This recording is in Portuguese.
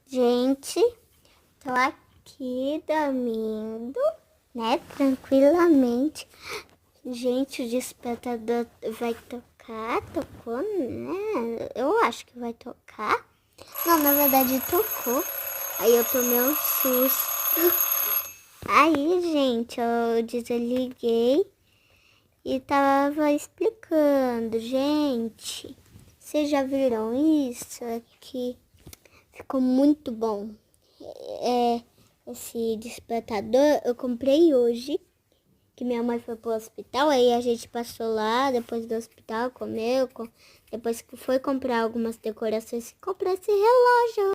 Gente, tô aqui dormindo, né? Tranquilamente. Gente, o despertador vai tocar. Tocou, né? Eu acho que vai tocar. Não, na verdade tocou. Aí eu tomei um susto. Aí, gente, eu desliguei e tava explicando. Gente, vocês já viram isso aqui? Ficou muito bom. Esse despertador eu comprei hoje, que minha mãe foi pro hospital, aí a gente passou lá, depois do hospital, comeu, depois que foi comprar algumas decorações, comprei esse relógio.